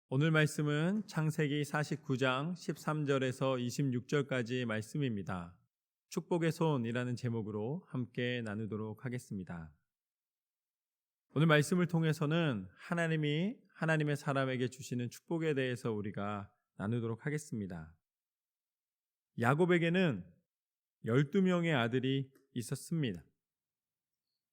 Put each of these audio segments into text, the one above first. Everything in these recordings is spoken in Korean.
오늘 말씀은 창세기 49장 13절에서 26절까지의 말씀입니다. 축복의 손이라는 제목으로 함께 나누도록 하겠습니다. 오늘 말씀을 통해서는 하나님이 하나님의 사람에게 주시는 축복에 대해서 우리가 나누도록 하겠습니다. 야곱에게는 12명의 아들이 있었습니다.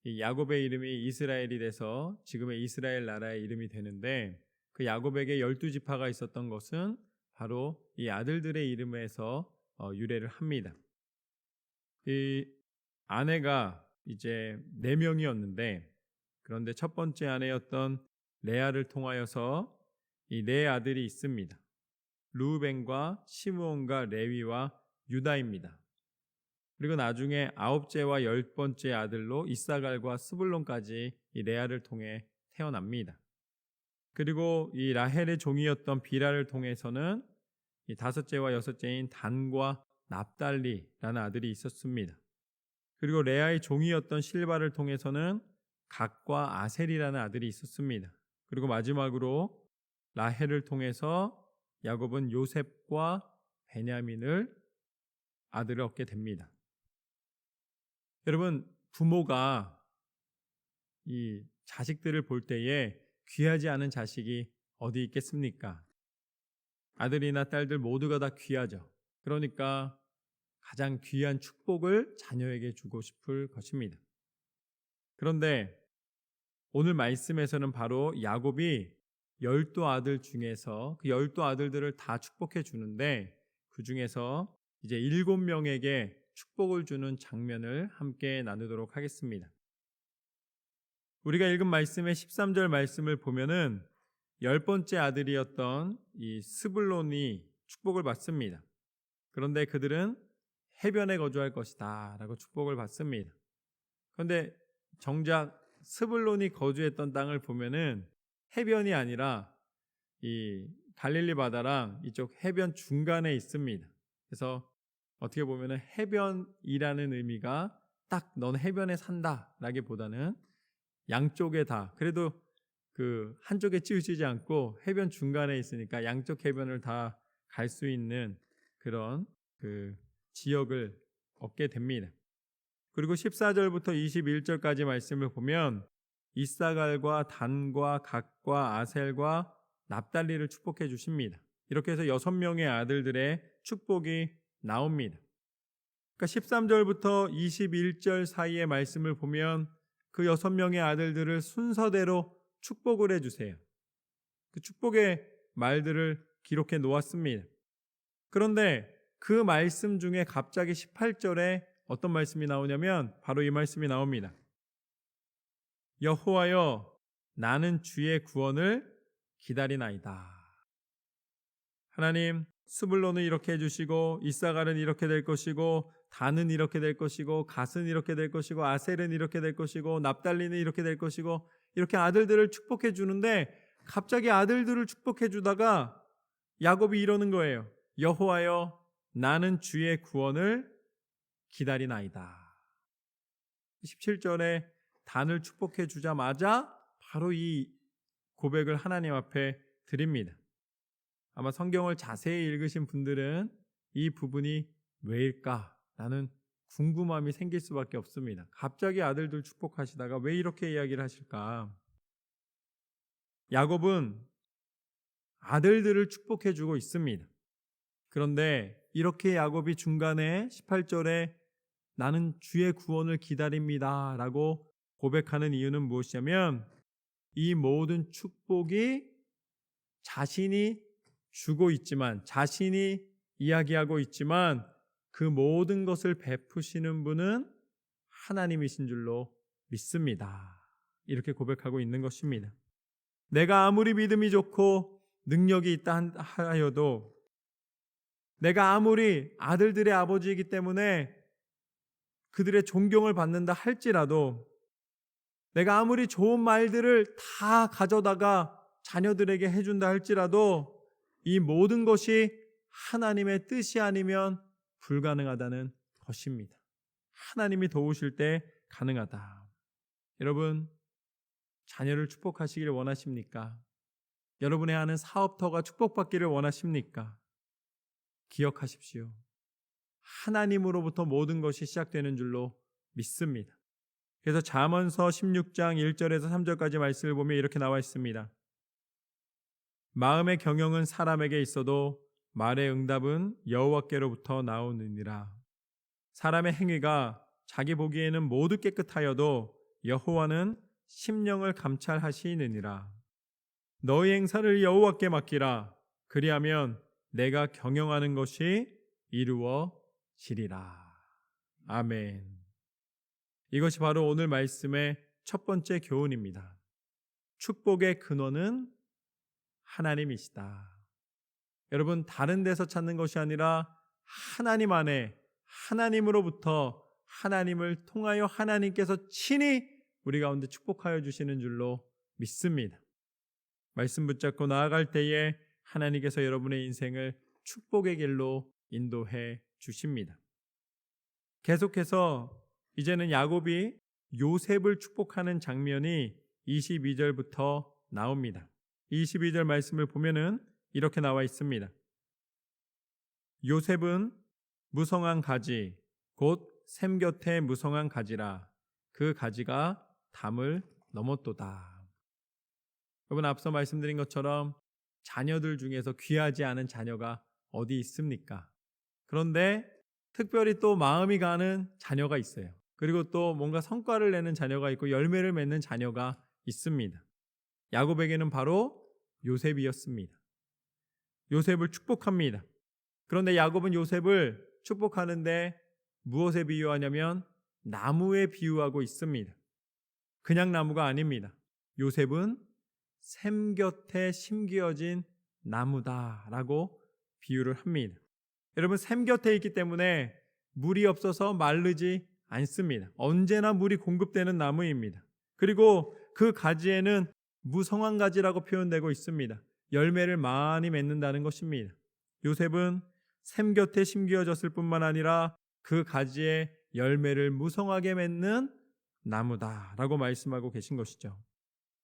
이 야곱의 이름이 이스라엘이 돼서 지금의 이스라엘 나라의 이름이 되는데, 그 야곱에게 12지파가 있었던 것은 바로 이 아들들의 이름에서 유래를 합니다. 이 아내가 이제 4명이었는데, 그런데 첫 번째 아내였던 레아를 통하여서 이 4아들이 있습니다. 르우벤과 시므온과 레위와 유다입니다. 그리고 나중에 9째와 10번째 아들로 이사갈과 스불론까지 이 레아를 통해 태어납니다. 그리고 이 라헬의 종이었던 비라를 통해서는 이 5째와 6째인 단과 납달리라는 아들이 있었습니다. 그리고 레아의 종이었던 실바를 통해서는 갓과 아셀이라는 아들이 있었습니다. 그리고 마지막으로 라헬을 통해서 야곱은 요셉과 베냐민을 아들을 얻게 됩니다. 여러분, 부모가 이 자식들을 볼 때에 귀하지 않은 자식이 어디 있겠습니까? 아들이나 딸들 모두가 다 귀하죠. 그러니까 가장 귀한 축복을 자녀에게 주고 싶을 것입니다. 그런데 오늘 말씀에서는 바로 야곱이 12아들 중에서 그 12아들들을 다 축복해 주는데, 그 중에서 이제 7명에게 축복을 주는 장면을 함께 나누도록 하겠습니다. 우리가 읽은 말씀의 13절 말씀을 보면은 10번째 아들이었던 이 스불론이 축복을 받습니다. 그런데 그들은 해변에 거주할 것이다 라고 축복을 받습니다. 그런데 정작 스불론이 거주했던 땅을 보면은 해변이 아니라 이 갈릴리 바다랑 이쪽 해변 중간에 있습니다. 그래서 어떻게 보면은 해변이라는 의미가 딱 넌 해변에 산다 라기보다는 양쪽에 다, 그래도 그 한쪽에 치우치지 않고 해변 중간에 있으니까 양쪽 해변을 다 갈 수 있는 그런 그 지역을 얻게 됩니다. 그리고 14절부터 21절까지 말씀을 보면 이사갈과 단과 갓과 아셀과 납달리를 축복해 주십니다. 이렇게 해서 6명의 아들들의 축복이 나옵니다. 그러니까 13절부터 21절 사이의 말씀을 보면 그 6명의 아들들을 순서대로 축복을 해주세요. 그 축복의 말들을 기록해 놓았습니다. 그런데 그 말씀 중에 갑자기 18절에 어떤 말씀이 나오냐면 바로 이 말씀이 나옵니다. 여호와여, 나는 주의 구원을 기다리나이다. 하나님, 스불론은 이렇게 해주시고 이사갈은 이렇게 될 것이고 단은 이렇게 될 것이고 갓은 이렇게 될 것이고 아셀은 이렇게 될 것이고 납달리는 이렇게 될 것이고, 이렇게 아들들을 축복해 주는데 갑자기 아들들을 축복해 주다가 야곱이 이러는 거예요. 여호와여, 나는 주의 구원을 기다리나이다. 17절에 단을 축복해 주자마자 바로 이 고백을 하나님 앞에 드립니다. 아마 성경을 자세히 읽으신 분들은 이 부분이 왜일까라는 궁금함이 생길 수밖에 없습니다. 갑자기 아들들 축복하시다가 왜 이렇게 이야기를 하실까? 야곱은 아들들을 축복해 주고 있습니다. 그런데 이렇게 야곱이 중간에 18절에 나는 주의 구원을 기다립니다 라고 고백하는 이유는 무엇이냐면, 이 모든 축복이 자신이 주고 있지만, 자신이 이야기하고 있지만 그 모든 것을 베푸시는 분은 하나님이신 줄로 믿습니다. 이렇게 고백하고 있는 것입니다. 내가 아무리 믿음이 좋고 능력이 있다 하여도, 내가 아무리 아들들의 아버지이기 때문에 그들의 존경을 받는다 할지라도, 내가 아무리 좋은 말들을 다 가져다가 자녀들에게 해준다 할지라도 이 모든 것이 하나님의 뜻이 아니면 불가능하다는 것입니다. 하나님이 도우실 때 가능하다. 여러분, 자녀를 축복하시길 원하십니까? 여러분의 하는 사업터가 축복받기를 원하십니까? 기억하십시오. 하나님으로부터 모든 것이 시작되는 줄로 믿습니다. 그래서 잠언서 16장 1절에서 3절까지 말씀을 보면 이렇게 나와 있습니다. 마음의 경영은 사람에게 있어도 말의 응답은 여호와께로부터 나오느니라. 사람의 행위가 자기 보기에는 모두 깨끗하여도 여호와는 심령을 감찰하시느니라. 너희 행사를 여호와께 맡기라. 그리하면 내가 경영하는 것이 이루어지리라. 아멘. 이것이 바로 오늘 말씀의 첫 번째 교훈입니다. 축복의 근원은 하나님이시다. 여러분, 다른 데서 찾는 것이 아니라 하나님 안에, 하나님으로부터, 하나님을 통하여 하나님께서 친히 우리 가운데 축복하여 주시는 줄로 믿습니다. 말씀 붙잡고 나아갈 때에 하나님께서 여러분의 인생을 축복의 길로 인도해 주십니다. 계속해서 이제는 야곱이 요셉을 축복하는 장면이 22절부터 나옵니다. 22절 말씀을 보면은 이렇게 나와 있습니다. 요셉은 무성한 가지, 곧 샘 곁에 무성한 가지라. 그 가지가 담을 넘었도다. 여러분, 앞서 말씀드린 것처럼 자녀들 중에서 귀하지 않은 자녀가 어디 있습니까? 그런데 특별히 또 마음이 가는 자녀가 있어요. 그리고 또 뭔가 성과를 내는 자녀가 있고 열매를 맺는 자녀가 있습니다. 야곱에게는 바로 요셉이었습니다. 요셉을 축복합니다. 그런데 야곱은 요셉을 축복하는데 무엇에 비유하냐면 나무에 비유하고 있습니다. 그냥 나무가 아닙니다. 요셉은 샘 곁에 심겨진 나무다라고 비유를 합니다. 여러분, 샘 곁에 있기 때문에 물이 없어서 마르지 않습니다. 언제나 물이 공급되는 나무입니다. 그리고 그 가지에는 무성한 가지라고 표현되고 있습니다. 열매를 많이 맺는다는 것입니다. 요셉은 샘 곁에 심겨졌을 뿐만 아니라 그 가지에 열매를 무성하게 맺는 나무다라고 말씀하고 계신 것이죠.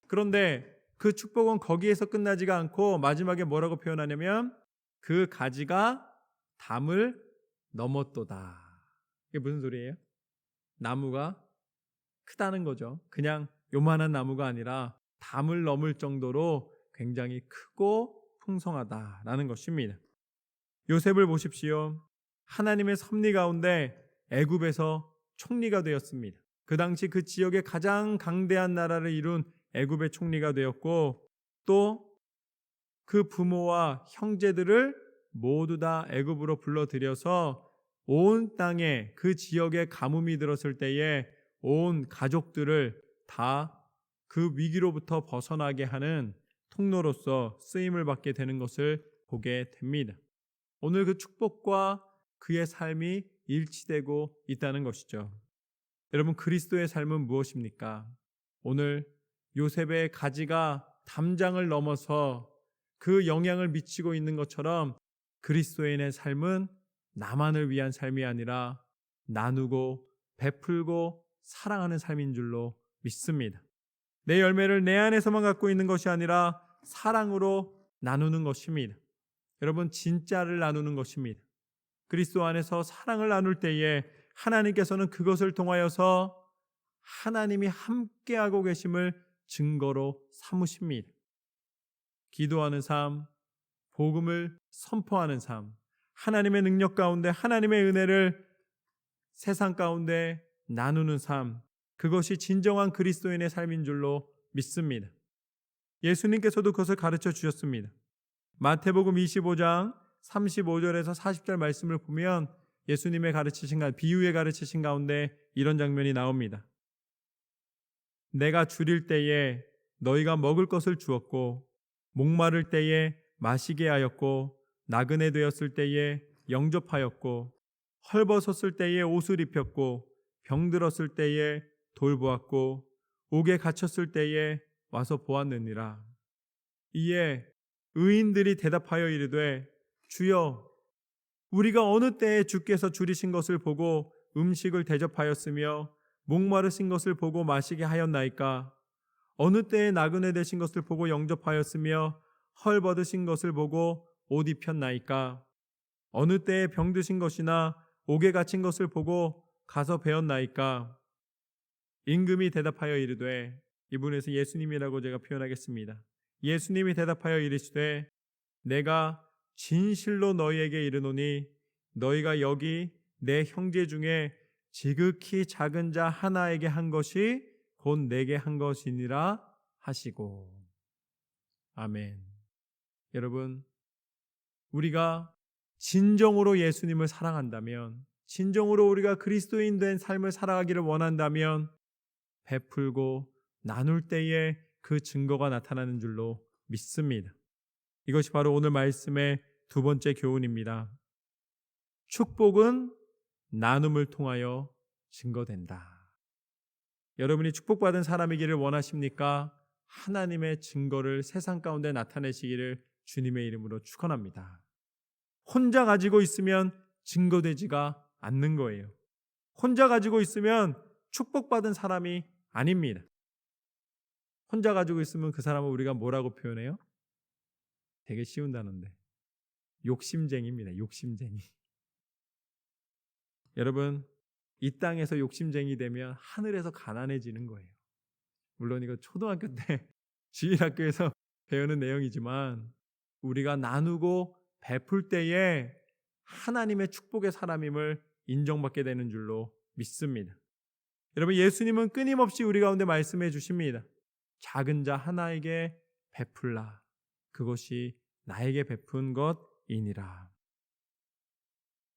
그런데 그 축복은 거기에서 끝나지가 않고 마지막에 뭐라고 표현하냐면 그 가지가 담을 넘었도다. 이게 무슨 소리예요? 나무가 크다는 거죠. 그냥 요만한 나무가 아니라 담을 넘을 정도로 굉장히 크고 풍성하다라는 것입니다. 요셉을 보십시오. 하나님의 섭리 가운데 애굽에서 총리가 되었습니다. 그 당시 그 지역의 가장 강대한 나라를 이룬 애굽의 총리가 되었고, 또 그 부모와 형제들을 모두 다 애굽으로 불러들여서 온 땅에 그 지역에 가뭄이 들었을 때에 온 가족들을 다 그 위기로부터 벗어나게 하는 통로로서 쓰임을 받게 되는 것을 보게 됩니다. 오늘 그 축복과 그의 삶이 일치되고 있다는 것이죠. 여러분, 그리스도의 삶은 무엇입니까? 오늘 요셉의 가지가 담장을 넘어서 그 영향을 미치고 있는 것처럼 그리스도인의 삶은 나만을 위한 삶이 아니라 나누고 베풀고 사랑하는 삶인 줄로 믿습니다. 내 열매를 내 안에서만 갖고 있는 것이 아니라 사랑으로 나누는 것입니다. 여러분, 진짜를 나누는 것입니다. 그리스도 안에서 사랑을 나눌 때에 하나님께서는 그것을 통하여서 하나님이 함께하고 계심을 증거로 삼으십니다. 기도하는 삶, 복음을 선포하는 삶, 하나님의 능력 가운데 하나님의 은혜를 세상 가운데 나누는 삶, 그것이 진정한 그리스도인의 삶인 줄로 믿습니다. 예수님께서도 그것을 가르쳐 주셨습니다. 마태복음 25장 35절에서 40절 말씀을 보면 예수님의 비유에 가르치신 가운데 이런 장면이 나옵니다. 내가 줄일 때에 너희가 먹을 것을 주었고, 목마를 때에 마시게 하였고, 나그네 되었을 때에 영접하였고, 헐벗었을 때에 옷을 입혔고, 병들었을 때에 돌보았고, 옥에 갇혔을 때에 와서 보았느니라. 이에 의인들이 대답하여 이르되, 주여, 우리가 어느 때에 주께서 줄이신 것을 보고 음식을 대접하였으며 목마르신 것을 보고 마시게 하였나이까? 어느 때에 나그네 되신 것을 보고 영접하였으며 헐벗으신 것을 보고 옷 입혔나이까? 어느 때에 병드신 것이나 옥에 갇힌 것을 보고 가서 배웠나이까? 임금이 대답하여 이르되, 이분에서 예수님이라고 제가 표현하겠습니다. 예수님이 대답하여 이르시되, 내가 진실로 너희에게 이르노니 너희가 여기 내 형제 중에 지극히 작은 자 하나에게 한 것이 곧 내게 한 것이니라 하시고. 아멘. 여러분, 우리가 진정으로 예수님을 사랑한다면, 진정으로 우리가 그리스도인 된 삶을 살아가기를 원한다면 베풀고 나눌 때에 그 증거가 나타나는 줄로 믿습니다. 이것이 바로 오늘 말씀의 두 번째 교훈입니다. 축복은 나눔을 통하여 증거된다. 여러분이 축복받은 사람이기를 원하십니까? 하나님의 증거를 세상 가운데 나타내시기를 주님의 이름으로 축원합니다. 혼자 가지고 있으면 증거되지가 않는 거예요. 혼자 가지고 있으면 축복받은 사람이 아닙니다. 혼자 가지고 있으면 그 사람을 우리가 뭐라고 표현해요? 되게 쉬운 단어인데 욕심쟁이입니다. 욕심쟁이. 여러분, 이 땅에서 욕심쟁이 되면 하늘에서 가난해지는 거예요. 물론 이거 초등학교 때 주일학교에서 배우는 내용이지만 우리가 나누고 베풀 때에 하나님의 축복의 사람임을 인정받게 되는 줄로 믿습니다. 여러분, 예수님은 끊임없이 우리 가운데 말씀해 주십니다. 작은 자 하나에게 베풀라. 그것이 나에게 베푼 것이니라.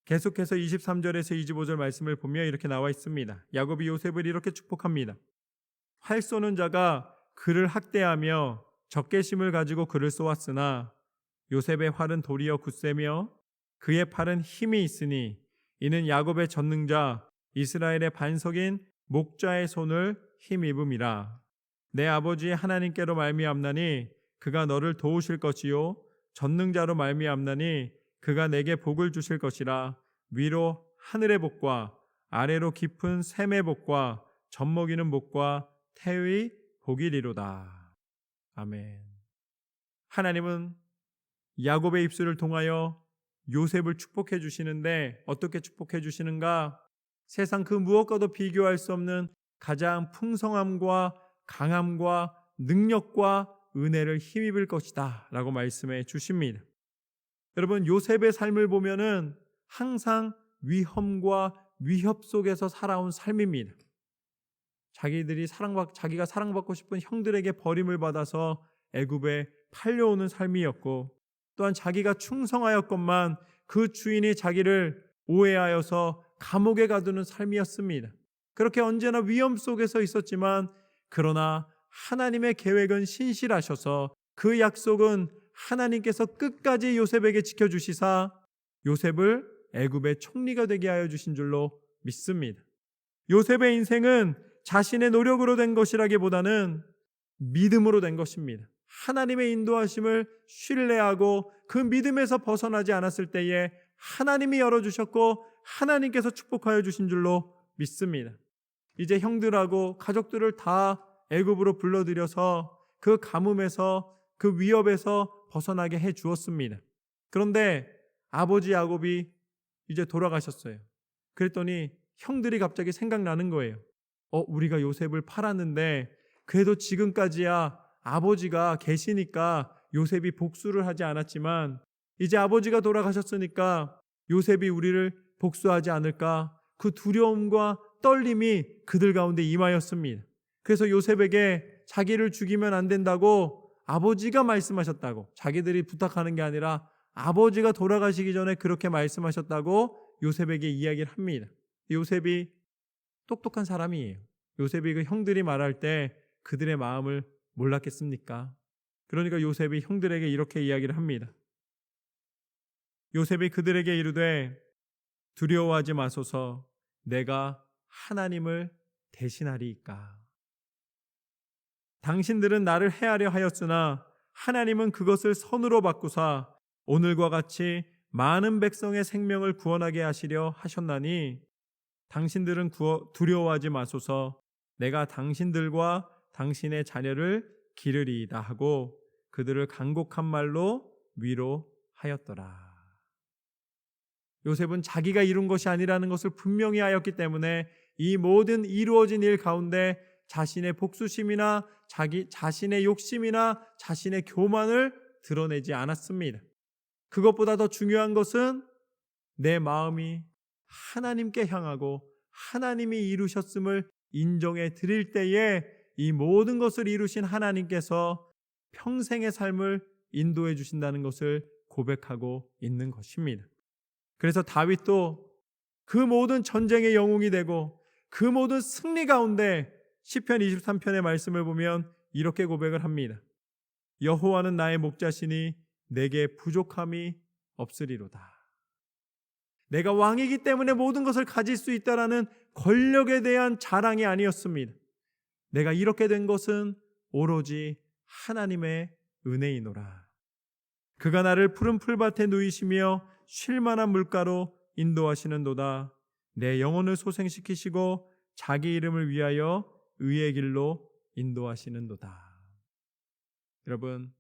계속해서 23절에서 25절 말씀을 보면 이렇게 나와 있습니다. 야곱이 요셉을 이렇게 축복합니다. 활 쏘는 자가 그를 학대하며 적개심을 가지고 그를 쏘았으나 요셉의 활은 도리어 굳세며 그의 팔은 힘이 있으니 이는 야곱의 전능자 이스라엘의 반석인 목자의 손을 힘입음이라. 내 아버지 하나님께로 말미암나니 그가 너를 도우실 것이요 전능자로 말미암나니 그가 내게 복을 주실 것이라. 위로 하늘의 복과 아래로 깊은 샘의 복과 젖먹이는 복과 태의 복이리로다. 아멘. 하나님은 야곱의 입술을 통하여 요셉을 축복해 주시는데 어떻게 축복해 주시는가? 세상 그 무엇과도 비교할 수 없는 가장 풍성함과 강함과 능력과 은혜를 힘입을 것이다 라고 말씀해 주십니다. 여러분, 요셉의 삶을 보면은 항상 위험과 위협 속에서 살아온 삶입니다. 자기가 사랑받고 싶은 형들에게 버림을 받아서 애굽에 팔려오는 삶이었고, 또한 자기가 충성하였건만 그 주인이 자기를 오해하여서 감옥에 가두는 삶이었습니다. 그렇게 언제나 위험 속에서 있었지만, 그러나 하나님의 계획은 신실하셔서 그 약속은 하나님께서 끝까지 요셉에게 지켜주시사 요셉을 애굽의 총리가 되게 하여 주신 줄로 믿습니다. 요셉의 인생은 자신의 노력으로 된 것이라기보다는 믿음으로 된 것입니다. 하나님의 인도하심을 신뢰하고 그 믿음에서 벗어나지 않았을 때에 하나님이 열어주셨고 하나님께서 축복하여 주신 줄로 믿습니다. 이제 형들하고 가족들을 다 애굽으로 불러들여서 그 가뭄에서 그 위협에서 벗어나게 해 주었습니다. 그런데 아버지 야곱이 이제 돌아가셨어요. 그랬더니 형들이 갑자기 생각나는 거예요. 우리가 요셉을 팔았는데 그래도 지금까지야 아버지가 계시니까 요셉이 복수를 하지 않았지만 이제 아버지가 돌아가셨으니까 요셉이 우리를 복수하지 않을까, 그 두려움과 떨림이 그들 가운데 임하였습니다. 그래서 요셉에게 자기를 죽이면 안 된다고 아버지가 말씀하셨다고, 자기들이 부탁하는 게 아니라 아버지가 돌아가시기 전에 그렇게 말씀하셨다고 요셉에게 이야기를 합니다. 요셉이 똑똑한 사람이에요. 요셉이 그 형들이 말할 때 그들의 마음을 몰랐겠습니까? 그러니까 요셉이 형들에게 이렇게 이야기를 합니다. 요셉이 그들에게 이르되 두려워하지 마소서, 내가 하나님을 대신하리이까. 당신들은 나를 해하려 하였으나 하나님은 그것을 선으로 바꾸사 오늘과 같이 많은 백성의 생명을 구원하게 하시려 하셨나니 당신들은 두려워하지 마소서, 내가 당신들과 당신의 자녀를 기르리이다 하고 그들을 간곡한 말로 위로하였더라. 요셉은 자기가 이룬 것이 아니라는 것을 분명히 하였기 때문에 이 모든 이루어진 일 가운데 자신의 복수심이나 자신의 욕심이나 자신의 교만을 드러내지 않았습니다. 그것보다 더 중요한 것은 내 마음이 하나님께 향하고 하나님이 이루셨음을 인정해 드릴 때에 이 모든 것을 이루신 하나님께서 평생의 삶을 인도해 주신다는 것을 고백하고 있는 것입니다. 그래서 다윗도 그 모든 전쟁의 영웅이 되고 그 모든 승리 가운데 시편 23편의 말씀을 보면 이렇게 고백을 합니다. 여호와는 나의 목자시니 내게 부족함이 없으리로다. 내가 왕이기 때문에 모든 것을 가질 수 있다라는 권력에 대한 자랑이 아니었습니다. 내가 이렇게 된 것은 오로지 하나님의 은혜이노라. 그가 나를 푸른 풀밭에 누이시며 쉴 만한 물가로 인도하시는도다. 내 영혼을 소생시키시고 자기 이름을 위하여 의의 길로 인도하시는도다. 여러분,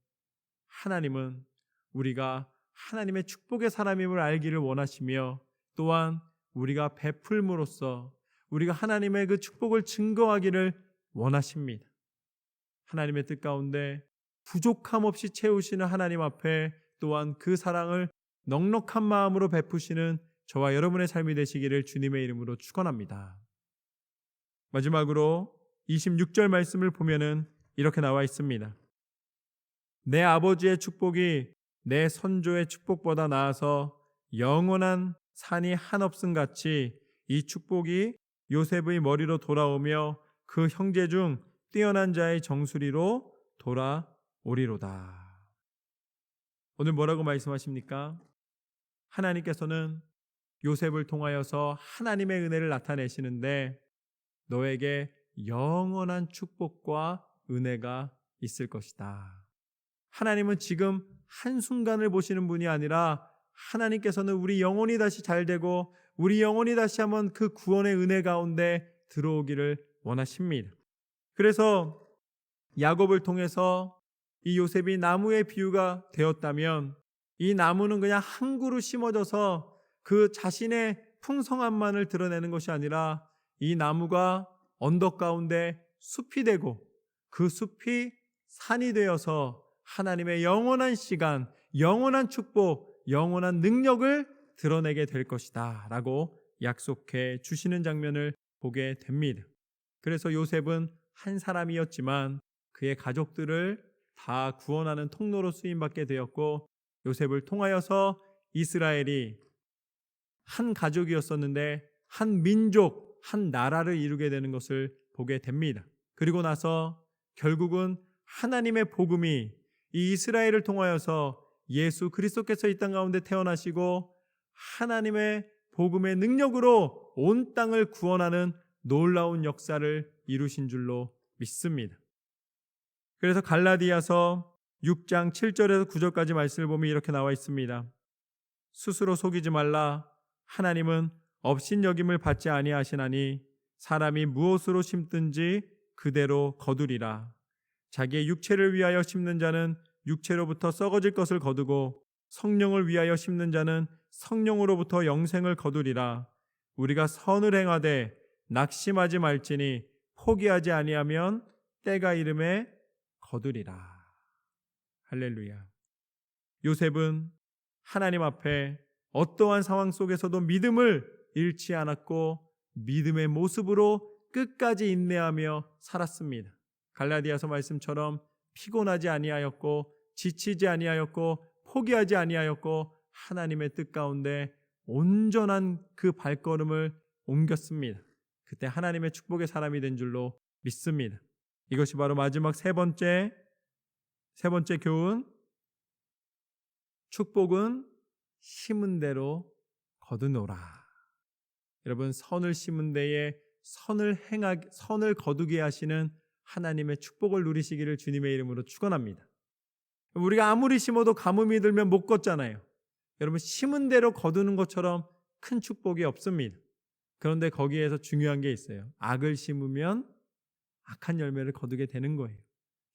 하나님은 우리가 하나님의 축복의 사람임을 알기를 원하시며 또한 우리가 베풀므로써 우리가 하나님의 그 축복을 증거하기를 원하십니다. 하나님의 뜻 가운데 부족함 없이 채우시는 하나님 앞에 또한 그 사랑을 넉넉한 마음으로 베푸시는 저와 여러분의 삶이 되시기를 주님의 이름으로 축원합니다. 마지막으로 26절 말씀을 보면은 이렇게 나와 있습니다. 내 아버지의 축복이 내 선조의 축복보다 나아서 영원한 산이 한없음 같이 이 축복이 요셉의 머리로 돌아오며 그 형제 중 뛰어난 자의 정수리로 돌아오리로다. 오늘 뭐라고 말씀하십니까? 하나님께서는 요셉을 통하여서 하나님의 은혜를 나타내시는데 너에게 영원한 축복과 은혜가 있을 것이다. 하나님은 지금 한순간을 보시는 분이 아니라 하나님께서는 우리 영혼이 다시 잘되고 우리 영혼이 다시 한번 그 구원의 은혜 가운데 들어오기를 원하십니다. 그래서 야곱을 통해서 이 요셉이 나무의 비유가 되었다면 이 나무는 그냥 한 그루 심어져서 그 자신의 풍성함만을 드러내는 것이 아니라 이 나무가 언덕 가운데 숲이 되고 그 숲이 산이 되어서 하나님의 영원한 시간, 영원한 축복, 영원한 능력을 드러내게 될 것이다 라고 약속해 주시는 장면을 보게 됩니다. 그래서 요셉은 한 사람이었지만 그의 가족들을 다 구원하는 통로로 쓰임받게 되었고 요셉을 통하여서 이스라엘이 한 가족이었었는데 한 민족, 한 나라를 이루게 되는 것을 보게 됩니다. 그리고 나서 결국은 하나님의 복음이 이 이스라엘을 통하여서 예수 그리스도께서 이 땅 가운데 태어나시고 하나님의 복음의 능력으로 온 땅을 구원하는 놀라운 역사를 이루신 줄로 믿습니다. 그래서 갈라디아서 6장 7절에서 9절까지 말씀을 보면 이렇게 나와 있습니다. 스스로 속이지 말라. 하나님은 업신여김을 받지 아니하시나니 사람이 무엇으로 심든지 그대로 거두리라. 자기의 육체를 위하여 심는 자는 육체로부터 썩어질 것을 거두고 성령을 위하여 심는 자는 성령으로부터 영생을 거두리라. 우리가 선을 행하되 낙심하지 말지니 포기하지 아니하면 때가 이름에 거두리라. 할렐루야. 요셉은 하나님 앞에 어떠한 상황 속에서도 믿음을 잃지 않았고 믿음의 모습으로 끝까지 인내하며 살았습니다. 갈라디아서 말씀처럼 피곤하지 아니하였고 지치지 아니하였고 포기하지 아니하였고 하나님의 뜻 가운데 온전한 그 발걸음을 옮겼습니다. 그때 하나님의 축복의 사람이 된 줄로 믿습니다. 이것이 바로 마지막 세 번째 교훈. 축복은 심은 대로 거두노라. 여러분, 선을 심은 데에 선을 거두게 하시는 하나님의 축복을 누리시기를 주님의 이름으로 축원합니다. 우리가 아무리 심어도 가뭄이 들면 못 걷잖아요. 여러분, 심은 대로 거두는 것처럼 큰 축복이 없습니다. 그런데 거기에서 중요한 게 있어요. 악을 심으면 악한 열매를 거두게 되는 거예요.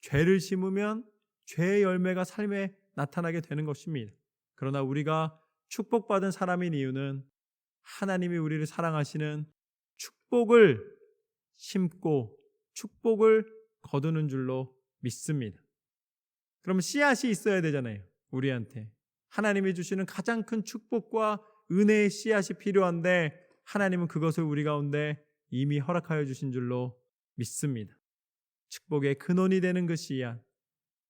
죄를 심으면 죄의 열매가 삶에 나타나게 되는 것입니다. 그러나 우리가 축복받은 사람인 이유는 하나님이 우리를 사랑하시는 축복을 심고 축복을 거두는 줄로 믿습니다. 그럼 씨앗이 있어야 되잖아요. 우리한테 하나님이 주시는 가장 큰 축복과 은혜의 씨앗이 필요한데 하나님은 그것을 우리 가운데 이미 허락하여 주신 줄로 믿습니다. 축복의 근원이 되는 그 씨앗,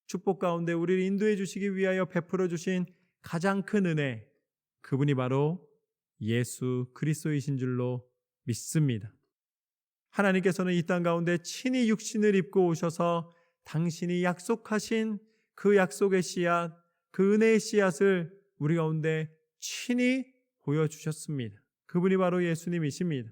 축복 가운데 우리를 인도해 주시기 위하여 베풀어 주신 가장 큰 은혜, 그분이 바로 예수 그리스도이신 줄로 믿습니다. 하나님께서는 이 땅 가운데 친히 육신을 입고 오셔서 당신이 약속하신 그 약속의 씨앗, 그 은혜의 씨앗을 우리 가운데 친히 보여주셨습니다. 그분이 바로 예수님이십니다.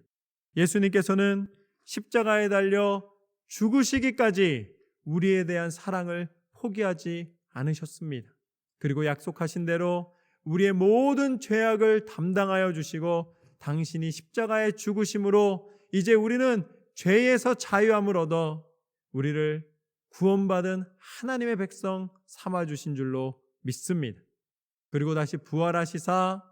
예수님께서는 십자가에 달려 죽으시기까지 우리에 대한 사랑을 포기하지 않으셨습니다. 그리고 약속하신 대로 우리의 모든 죄악을 담당하여 주시고 당신이 십자가에 죽으심으로 이제 우리는 죄에서 자유함을 얻어 우리를 구원받은 하나님의 백성 삼아주신 줄로 믿습니다. 그리고 다시 부활하시사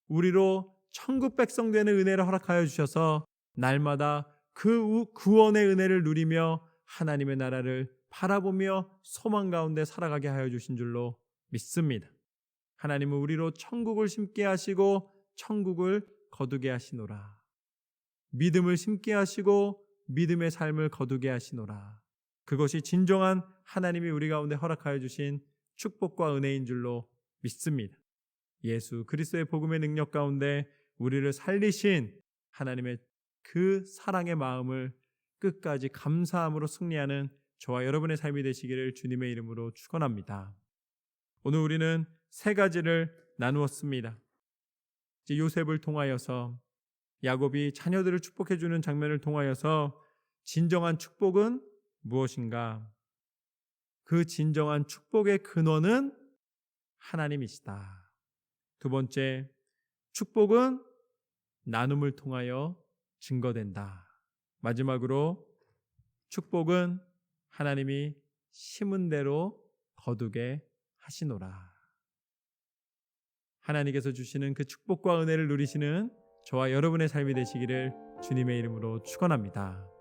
우리로 천국 백성 되는 은혜를 허락하여 주셔서 날마다 그 구원의 은혜를 누리며 하나님의 나라를 바라보며 소망 가운데 살아가게 하여 주신 줄로 믿습니다. 하나님은 우리로 천국을 심게 하시고 천국을 거두게 하시노라. 믿음을 심게 하시고 믿음의 삶을 거두게 하시노라. 그것이 진정한 하나님이 우리 가운데 허락하여 주신 축복과 은혜인 줄로 믿습니다. 예수 그리스도의 복음의 능력 가운데 우리를 살리신 하나님의 그 사랑의 마음을 끝까지 감사함으로 승리하는 저와 여러분의 삶이 되시기를 주님의 이름으로 축원합니다. 오늘 우리는 세 가지를 나누었습니다. 이제 요셉을 통하여서 야곱이 자녀들을 축복해 주는 장면을 통하여서 진정한 축복은 무엇인가? 그 진정한 축복의 근원은 하나님이시다. 두 번째, 축복은 나눔을 통하여 증거된다. 마지막으로 축복은 하나님이 심은 대로 거두게 하시노라. 하나님께서 주시는 그 축복과 은혜를 누리시는 저와 여러분의 삶이 되시기를 주님의 이름으로 축원합니다.